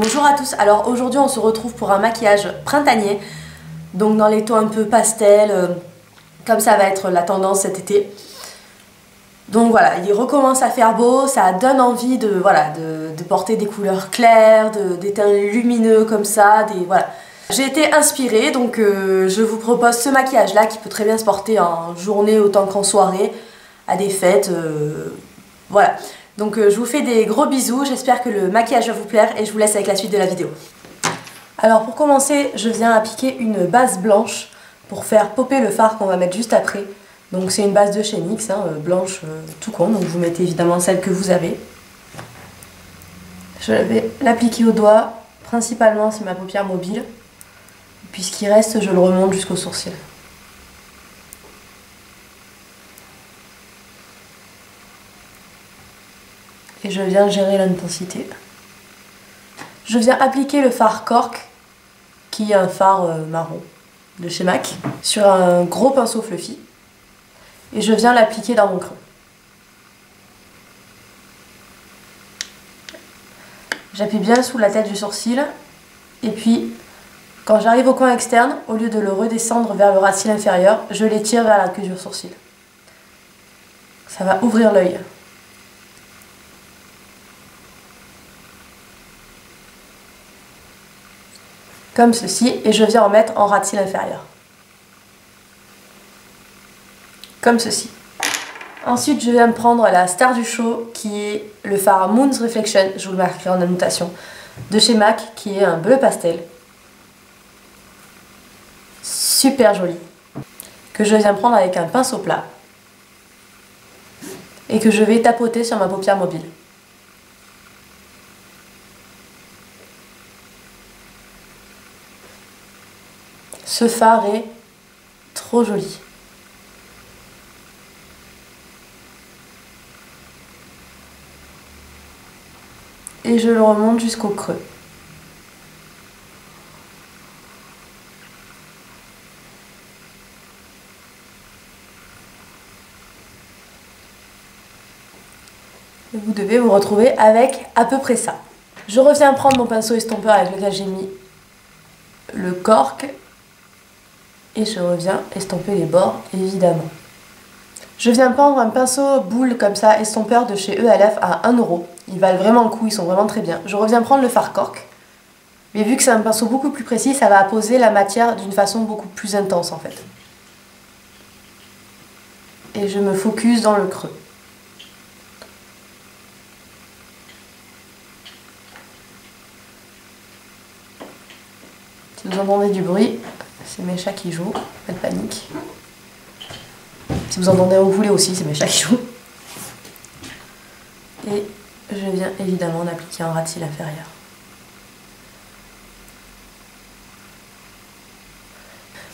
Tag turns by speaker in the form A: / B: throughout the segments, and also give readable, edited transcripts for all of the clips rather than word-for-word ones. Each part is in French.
A: Bonjour à tous, alors aujourd'hui on se retrouve pour un maquillage printanier, donc dans les tons un peu pastel, comme ça va être la tendance cet été. Donc voilà, il recommence à faire beau, ça donne envie de porter des couleurs claires, des teints lumineux comme ça, voilà. J'ai été inspirée, donc je vous propose ce maquillage là qui peut très bien se porter en journée autant qu'en soirée, à des fêtes, voilà. Donc je vous fais des gros bisous, j'espère que le maquillage va vous plaire et je vous laisse avec la suite de la vidéo. Alors pour commencer, je viens appliquer une base blanche pour faire popper le fard qu'on va mettre juste après. Donc c'est une base de chez NYX, blanche tout con, donc vous mettez évidemment celle que vous avez. Je vais l'appliquer au doigt, principalement c'est ma paupière mobile. Puis ce qui reste, je le remonte jusqu'au sourcil. Et je viens gérer l'intensité. Je viens appliquer le fard Cork, qui est un fard marron de chez MAC, sur un gros pinceau fluffy. Et je viens l'appliquer dans mon creux. J'appuie bien sous la tête du sourcil. Et puis, quand j'arrive au coin externe, au lieu de le redescendre vers le ras de cils inférieur, je l'étire vers la queue du sourcil. Ça va ouvrir l'œil. Comme ceci, et je viens en mettre en ras de cils inférieur. Comme ceci. Ensuite, je viens me prendre la star du show, qui est le fard Moon's Reflection, je vous le marquerai en annotation, de chez MAC, qui est un bleu pastel. Super joli. Que je viens prendre avec un pinceau plat. Et que je vais tapoter sur ma paupière mobile. Ce fard est trop joli. Et je le remonte jusqu'au creux. Et vous devez vous retrouver avec à peu près ça. Je reviens prendre mon pinceau estompeur avec lequel j'ai mis le cork. Et je reviens estomper les bords, évidemment. Je viens prendre un pinceau boule comme ça, estompeur de chez ELF à 1 €. Ils valent vraiment le coup, ils sont vraiment très bien. Je reviens prendre le fard cork. Mais vu que c'est un pinceau beaucoup plus précis, ça va apposer la matière d'une façon beaucoup plus intense en fait. Et je me focus dans le creux. Si vous entendez du bruit, c'est mes chats qui jouent, pas de panique. Si vous entendez un boulet aussi, c'est mes chats qui jouent. Et je viens évidemment d'appliquer un ras de cils inférieur.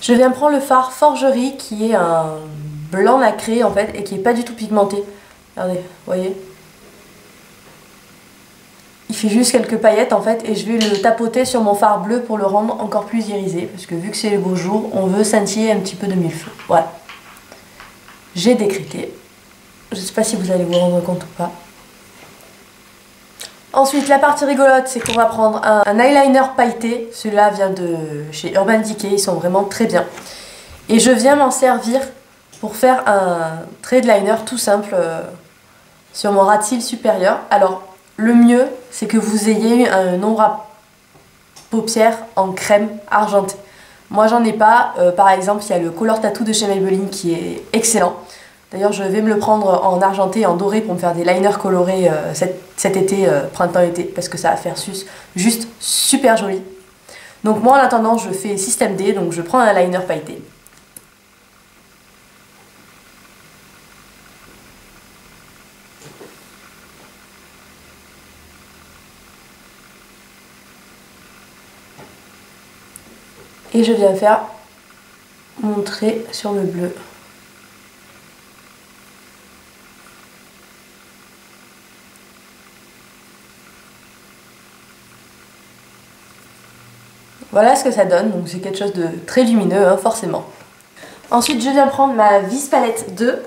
A: Je viens prendre le fard Forgerie qui est un blanc nacré en fait et qui est pas du tout pigmenté. Regardez, vous voyez? Il fait juste quelques paillettes en fait et je vais le tapoter sur mon fard bleu pour le rendre encore plus irisé parce que vu que c'est le beau jour, on veut scintiller un petit peu de millefeuille. Voilà. J'ai décrété. Je sais pas si vous allez vous rendre compte ou pas. Ensuite, la partie rigolote, c'est qu'on va prendre un eyeliner pailleté. Celui-là vient de chez Urban Decay, ils sont vraiment très bien. Et je viens m'en servir pour faire un trait de liner tout simple sur mon ras de cils supérieur. Alors, le mieux, c'est que vous ayez un ombre à paupières en crème argentée. Moi, j'en ai pas. Par exemple, il y a le Color Tattoo de chez Maybelline qui est excellent. D'ailleurs, je vais me le prendre en argenté et en doré pour me faire des liners colorés cet été, printemps-été, parce que ça va faire juste super joli. Donc moi, en attendant, je fais système D, donc je prends un liner pailleté. Et je viens faire mon trait sur le bleu. Voilà ce que ça donne, donc c'est quelque chose de très lumineux, hein, forcément. Ensuite, je viens prendre ma Vis Palette 2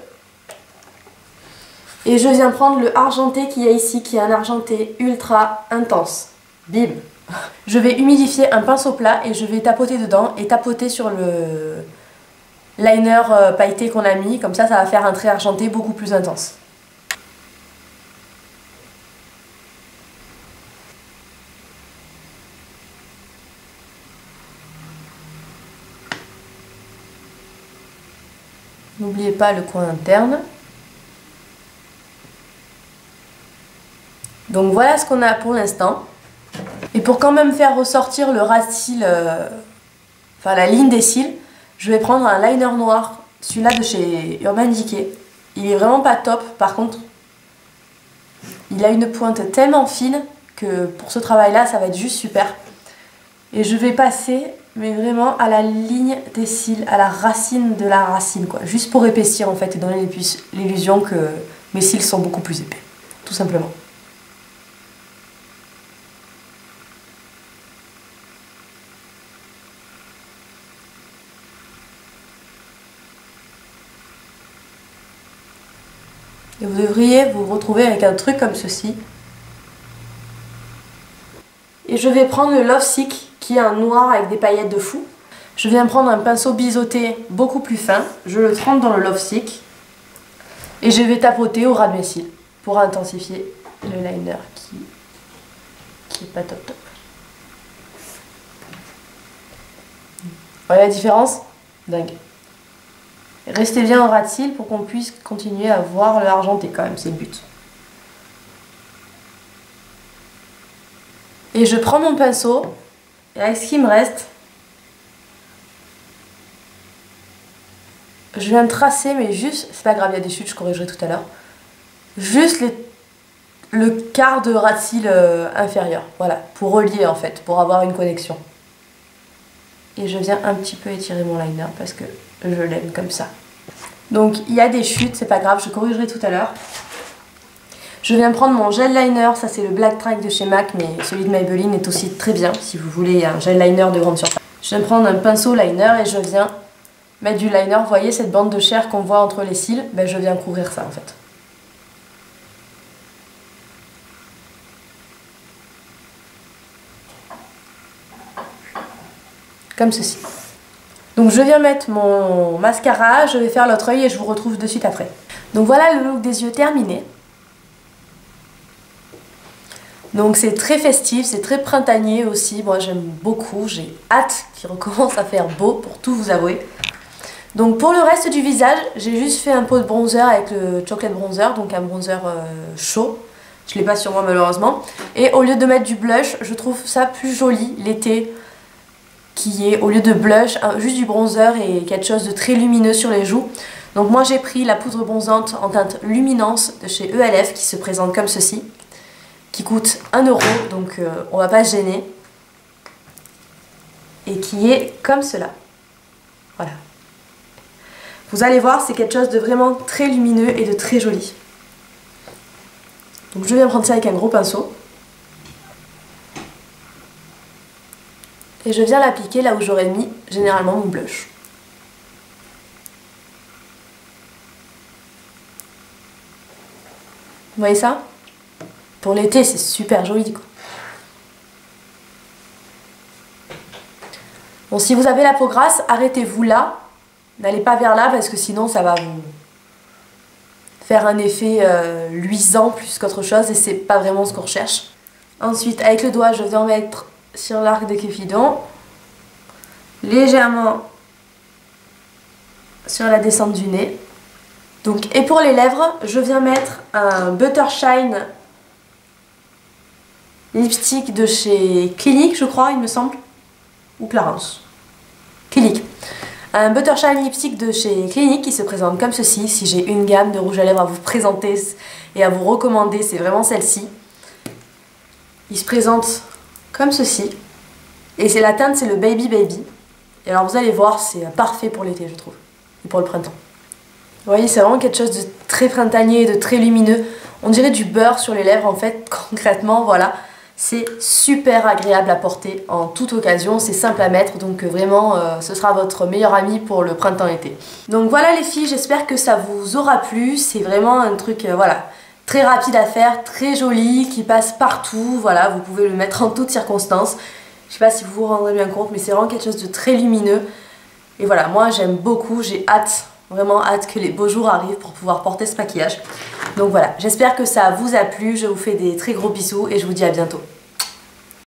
A: Et je viens prendre le argenté qu'il y a ici, qui est un argenté ultra intense. Bim! Je vais humidifier un pinceau plat et je vais tapoter dedans et tapoter sur le liner pailleté qu'on a mis. Comme ça va faire un trait argenté beaucoup plus intense. N'oubliez pas le coin interne. Donc voilà ce qu'on a pour l'instant. Et pour quand même faire ressortir le ras de cils, enfin la ligne des cils, je vais prendre un liner noir, celui-là de chez Urban Decay. Il est vraiment pas top, par contre, il a une pointe tellement fine que pour ce travail-là, ça va être juste super. Et je vais passer, mais vraiment à la ligne des cils, à la racine de la racine, quoi. Juste pour épaissir en fait et donner l'illusion que mes cils sont beaucoup plus épais, tout simplement. Et vous devriez vous retrouver avec un truc comme ceci. Et je vais prendre le Love Sick, qui est un noir avec des paillettes de fou. Je viens prendre un pinceau biseauté beaucoup plus fin. Je le trempe dans le Love Sick. Et je vais tapoter au ras de mes cils pour intensifier le liner qui est pas top top. Vous voyez la différence? Dingue. Restez bien au ras de cils pour qu'on puisse continuer à voir le argenté quand même, c'est le but. Et je prends mon pinceau, et avec ce qui me reste, je viens de tracer, mais juste, c'est pas grave, il y a des chutes, je corrigerai tout à l'heure, juste le quart de ras de cils inférieur, voilà, pour relier en fait, pour avoir une connexion. Et je viens un petit peu étirer mon liner parce que je l'aime comme ça. Donc il y a des chutes, c'est pas grave, je corrigerai tout à l'heure. Je viens prendre mon gel liner, ça c'est le Black Track de chez MAC, mais celui de Maybelline est aussi très bien si vous voulez un gel liner de grande surface. Je viens prendre un pinceau liner et je viens mettre du liner. Vous voyez cette bande de chair qu'on voit entre les cils? Ben, je viens couvrir ça en fait. Comme ceci. Donc je viens mettre mon mascara, je vais faire l'autre œil et je vous retrouve de suite après. Donc voilà le look des yeux terminé. Donc c'est très festif, c'est très printanier aussi, moi j'aime beaucoup, j'ai hâte qu'il recommence à faire beau pour tout vous avouer. Donc pour le reste du visage, j'ai juste fait un pot de bronzer avec le Chocolate Bronzer, donc un bronzer chaud. Je ne l'ai pas sur moi malheureusement. Et au lieu de mettre du blush, je trouve ça plus joli l'été, qui est au lieu de blush, juste du bronzer et quelque chose de très lumineux sur les joues. Donc moi j'ai pris la poudre bronzante en teinte Luminance de chez ELF qui se présente comme ceci, qui coûte 1 €, donc on va pas se gêner, et qui est comme cela. Voilà. Vous allez voir, c'est quelque chose de vraiment très lumineux et de très joli. Donc je viens prendre ça avec un gros pinceau. Et je viens l'appliquer là où j'aurais mis généralement mon blush. Vous voyez ça? Pour l'été, c'est super joli, quoi. Bon, si vous avez la peau grasse, arrêtez-vous là. N'allez pas vers là parce que sinon ça va vous faire un effet luisant plus qu'autre chose et c'est pas vraiment ce qu'on recherche. Ensuite, avec le doigt, je viens mettre sur l'arc de Cupidon, légèrement sur la descente du nez. Donc, et pour les lèvres, je viens mettre un Buttershine lipstick de chez Clinique, je crois, il me semble, ou Clarins. Clinique. Un Buttershine lipstick de chez Clinique qui se présente comme ceci. Si j'ai une gamme de rouge à lèvres à vous présenter et à vous recommander, c'est vraiment celle-ci. Il se présente comme ceci. Et c'est la teinte, c'est le Baby Baby. Et alors vous allez voir, c'est parfait pour l'été, je trouve. Et pour le printemps. Vous voyez, c'est vraiment quelque chose de très printanier, de très lumineux. On dirait du beurre sur les lèvres, en fait, concrètement, voilà. C'est super agréable à porter en toute occasion, c'est simple à mettre, donc vraiment ce sera votre meilleur ami pour le printemps-été. Donc voilà les filles, j'espère que ça vous aura plu, c'est vraiment un truc, voilà, très rapide à faire, très joli, qui passe partout, voilà, vous pouvez le mettre en toutes circonstances. Je sais pas si vous vous rendrez bien compte, mais c'est vraiment quelque chose de très lumineux. Et voilà, moi j'aime beaucoup, j'ai hâte, vraiment hâte que les beaux jours arrivent pour pouvoir porter ce maquillage. Donc voilà, j'espère que ça vous a plu, je vous fais des très gros bisous et je vous dis à bientôt.